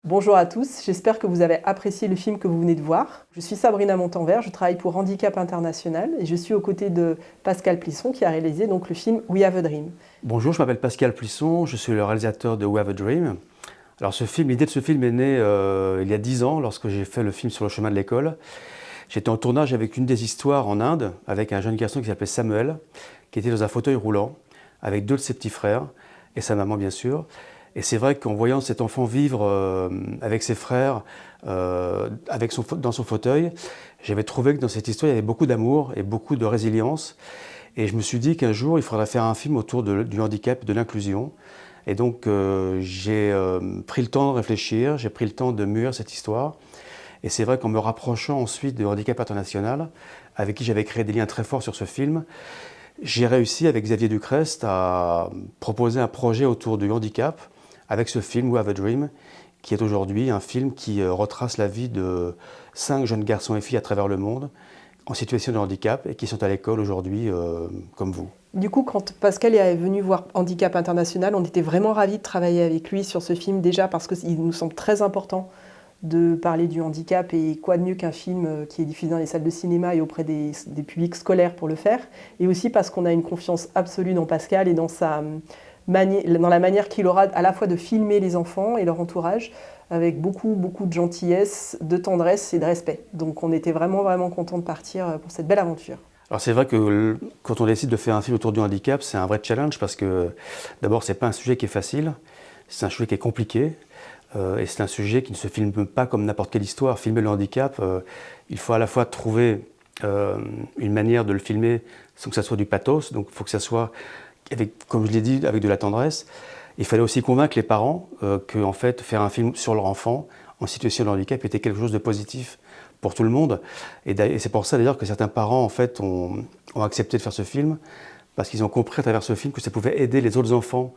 Bonjour à tous, j'espère que vous avez apprécié le film que vous venez de voir. Je suis Sabrina Montanvert, je travaille pour Handicap International et je suis aux côtés de Pascal Plisson qui a réalisé donc le film We Have a Dream. Bonjour, je m'appelle Pascal Plisson, je suis le réalisateur de We Have a Dream. Alors l'idée de ce film est née il y a 10 ans lorsque j'ai fait le film sur le chemin de l'école. J'étais en tournage avec une des histoires en Inde, avec un jeune garçon qui s'appelait Samuel, qui était dans un fauteuil roulant, avec deux de ses petits frères et sa maman bien sûr. Et c'est vrai qu'en voyant cet enfant vivre avec ses frères, dans son fauteuil, j'avais trouvé que dans cette histoire il y avait beaucoup d'amour et beaucoup de résilience. Et je me suis dit qu'un jour il faudrait faire un film autour du handicap et de l'inclusion. Et donc j'ai pris le temps de réfléchir, j'ai pris le temps de mûrir cette histoire. Et c'est vrai qu'en me rapprochant ensuite de Handicap International, avec qui j'avais créé des liens très forts sur ce film, j'ai réussi avec Xavier Ducrest à proposer un projet autour du handicap avec ce film We Have a Dream, qui est aujourd'hui un film qui retrace la vie de 5 jeunes garçons et filles à travers le monde en situation de handicap et qui sont à l'école aujourd'hui comme vous. Du coup, quand Pascal est venu voir Handicap International, on était vraiment ravis de travailler avec lui sur ce film, déjà parce qu'il nous semble très important de parler du handicap, et quoi de mieux qu'un film qui est diffusé dans les salles de cinéma et auprès des publics scolaires pour le faire, et aussi parce qu'on a une confiance absolue dans Pascal et dans la manière qu'il aura à la fois de filmer les enfants et leur entourage avec beaucoup de gentillesse, de tendresse et de respect. Donc on était vraiment contents de partir pour cette belle aventure. Alors c'est vrai que quand on décide de faire un film autour du handicap, c'est un vrai challenge parce que d'abord c'est pas un sujet qui est facile, c'est un sujet qui est compliqué. Et c'est un sujet qui ne se filme pas comme n'importe quelle histoire. Filmer le handicap, il faut à la fois trouver une manière de le filmer sans que ça soit du pathos, donc il faut que ça soit, comme je l'ai dit, avec de la tendresse. Il fallait aussi convaincre les parents que en fait, faire un film sur leur enfant en situation de handicap était quelque chose de positif pour tout le monde. Et c'est pour ça d'ailleurs que certains parents en fait, ont accepté de faire ce film, parce qu'ils ont compris à travers ce film que ça pouvait aider les autres enfants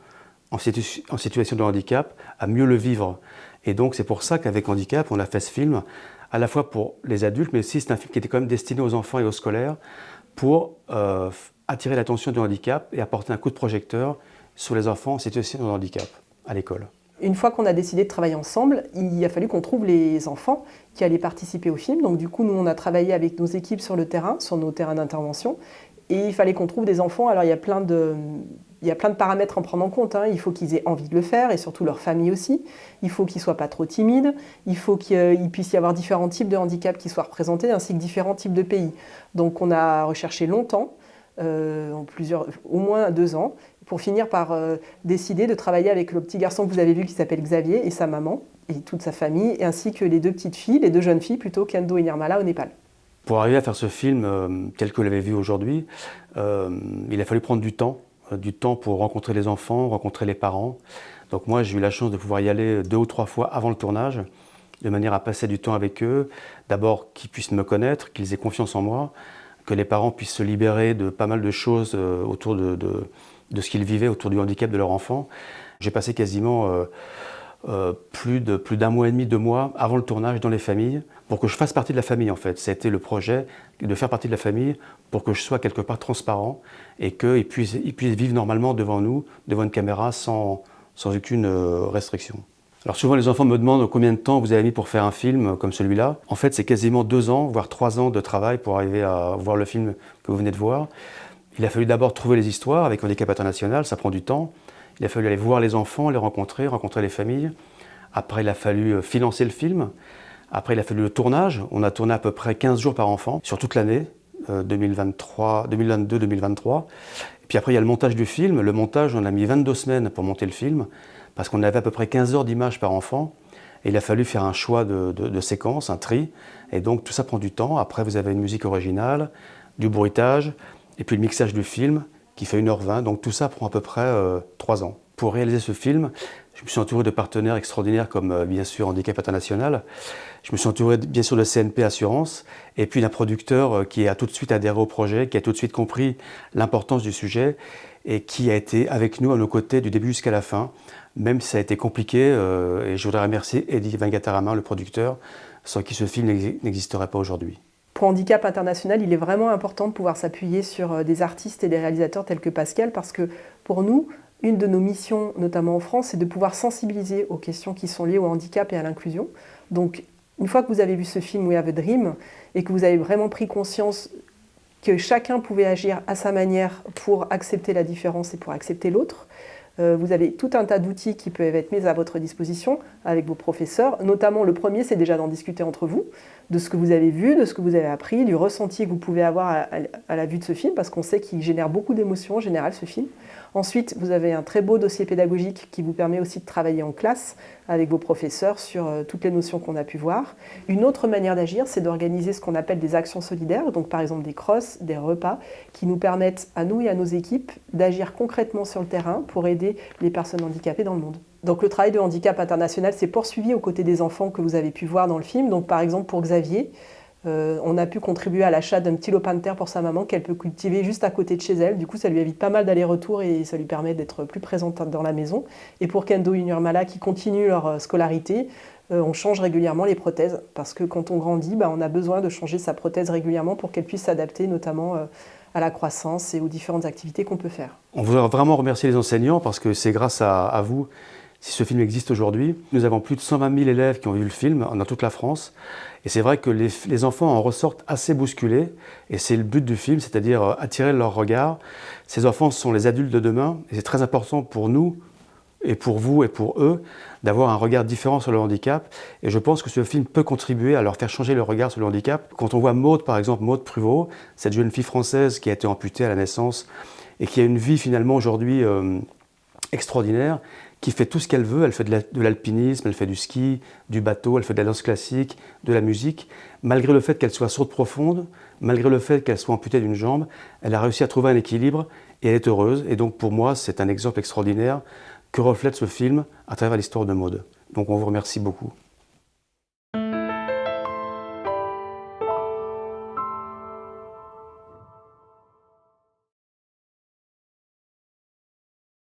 en situation de handicap, à mieux le vivre. Et donc c'est pour ça qu'avec Handicap, on a fait ce film, à la fois pour les adultes, mais aussi c'est un film qui était quand même destiné aux enfants et aux scolaires, pour attirer l'attention du handicap et apporter un coup de projecteur sur les enfants en situation de handicap à l'école. Une fois qu'on a décidé de travailler ensemble, il a fallu qu'on trouve les enfants qui allaient participer au film. Donc du coup, nous, on a travaillé avec nos équipes sur le terrain, sur nos terrains d'intervention, et il fallait qu'on trouve des enfants. Alors il y a plein de paramètres à prendre en compte. Il faut qu'ils aient envie de le faire, et surtout leur famille aussi. Il faut qu'ils ne soient pas trop timides. Il faut qu'il puisse y avoir différents types de handicaps qui soient représentés, ainsi que différents types de pays. Donc on a recherché longtemps, au moins 2 ans, pour finir par décider de travailler avec le petit garçon que vous avez vu qui s'appelle Xavier, et sa maman, et toute sa famille, et ainsi que les 2 petites filles, les 2 jeunes filles plutôt, Kendo et Nirmala, au Népal. Pour arriver à faire ce film tel que vous l'avez vu aujourd'hui, il a fallu prendre du temps pour rencontrer les enfants, rencontrer les parents. Donc moi, j'ai eu la chance de pouvoir y aller 2 ou 3 fois avant le tournage, de manière à passer du temps avec eux. D'abord, qu'ils puissent me connaître, qu'ils aient confiance en moi, que les parents puissent se libérer de pas mal de choses autour de ce qu'ils vivaient, autour du handicap de leur enfant. J'ai passé quasiment plus d'un mois et demi, 2 mois avant le tournage dans les familles, pour que je fasse partie de la famille en fait. C'était le projet de faire partie de la famille pour que je sois quelque part transparent et qu'ils puissent vivre normalement devant nous, devant une caméra, sans aucune restriction. Alors souvent les enfants me demandent combien de temps vous avez mis pour faire un film comme celui-là. En fait c'est quasiment 2 ans, voire 3 ans de travail pour arriver à voir le film que vous venez de voir. Il a fallu d'abord trouver les histoires avec Handicap International, ça prend du temps. Il a fallu aller voir les enfants, les rencontrer les familles. Après, il a fallu financer le film. Après, il a fallu le tournage. On a tourné à peu près 15 jours par enfant sur toute l'année 2022-2023. Et puis après, il y a le montage du film. Le montage, on a mis 22 semaines pour monter le film parce qu'on avait à peu près 15 heures d'images par enfant. Et il a fallu faire un choix de séquences, un tri. Et donc, tout ça prend du temps. Après, vous avez une musique originale, du bruitage, et puis le mixage du film qui fait 1h20, donc tout ça prend à peu près 3 ans. Pour réaliser ce film, je me suis entouré de partenaires extraordinaires comme bien sûr Handicap International, je me suis entouré bien sûr de CNP Assurance, et puis d'un producteur qui a tout de suite adhéré au projet, qui a tout de suite compris l'importance du sujet, et qui a été avec nous à nos côtés du début jusqu'à la fin, même si ça a été compliqué, et je voudrais remercier Eddie Vengataraman, le producteur, sans qui ce film n'existerait pas aujourd'hui. Pour Handicap International, il est vraiment important de pouvoir s'appuyer sur des artistes et des réalisateurs tels que Pascal, parce que pour nous, Une de nos missions, notamment en France, c'est de pouvoir sensibiliser aux questions qui sont liées au handicap et à l'inclusion. Donc, une fois que vous avez vu ce film We Have a Dream et que vous avez vraiment pris conscience que chacun pouvait agir à sa manière pour accepter la différence et pour accepter l'autre, vous avez tout un tas d'outils qui peuvent être mis à votre disposition avec vos professeurs. Notamment, le premier, c'est déjà d'en discuter entre vous, de ce que vous avez vu, de ce que vous avez appris, du ressenti que vous pouvez avoir à la vue de ce film, parce qu'on sait qu'il génère beaucoup d'émotions en général, ce film. Ensuite, vous avez un très beau dossier pédagogique qui vous permet aussi de travailler en classe avec vos professeurs sur toutes les notions qu'on a pu voir. Une autre manière d'agir, c'est d'organiser ce qu'on appelle des actions solidaires, donc par exemple des crosses, des repas, qui nous permettent à nous et à nos équipes d'agir concrètement sur le terrain pour aider les personnes handicapées dans le monde. Donc le travail de handicap international s'est poursuivi aux côtés des enfants que vous avez pu voir dans le film. Donc par exemple pour Xavier, on a pu contribuer à l'achat d'un petit lopin de terre pour sa maman qu'elle peut cultiver juste à côté de chez elle. Du coup, ça lui évite pas mal d'allers-retours et ça lui permet d'être plus présente dans la maison. Et pour Kendo et Nurmala qui continuent leur scolarité, on change régulièrement les prothèses parce que quand on grandit, on a besoin de changer sa prothèse régulièrement pour qu'elle puisse s'adapter notamment à la croissance et aux différentes activités qu'on peut faire. On voudrait vraiment remercier les enseignants parce que c'est grâce à vous si ce film existe aujourd'hui. Nous avons plus de 120 000 élèves qui ont vu le film dans toute la France. Et c'est vrai que les enfants en ressortent assez bousculés. Et c'est le but du film, c'est-à-dire attirer leur regard. Ces enfants sont les adultes de demain. Et c'est très important pour nous, et pour vous, et pour eux, d'avoir un regard différent sur le handicap. Et je pense que ce film peut contribuer à leur faire changer le regard sur le handicap. Quand on voit Maude, par exemple, Maude Pruvot, cette jeune fille française qui a été amputée à la naissance et qui a une vie finalement aujourd'hui extraordinaire, qui fait tout ce qu'elle veut. Elle fait de l'alpinisme, elle fait du ski, du bateau, elle fait de la danse classique, de la musique. Malgré le fait qu'elle soit sourde profonde, malgré le fait qu'elle soit amputée d'une jambe, elle a réussi à trouver un équilibre et elle est heureuse. Et donc pour moi, c'est un exemple extraordinaire que reflète ce film à travers l'histoire de Maude. Donc on vous remercie beaucoup.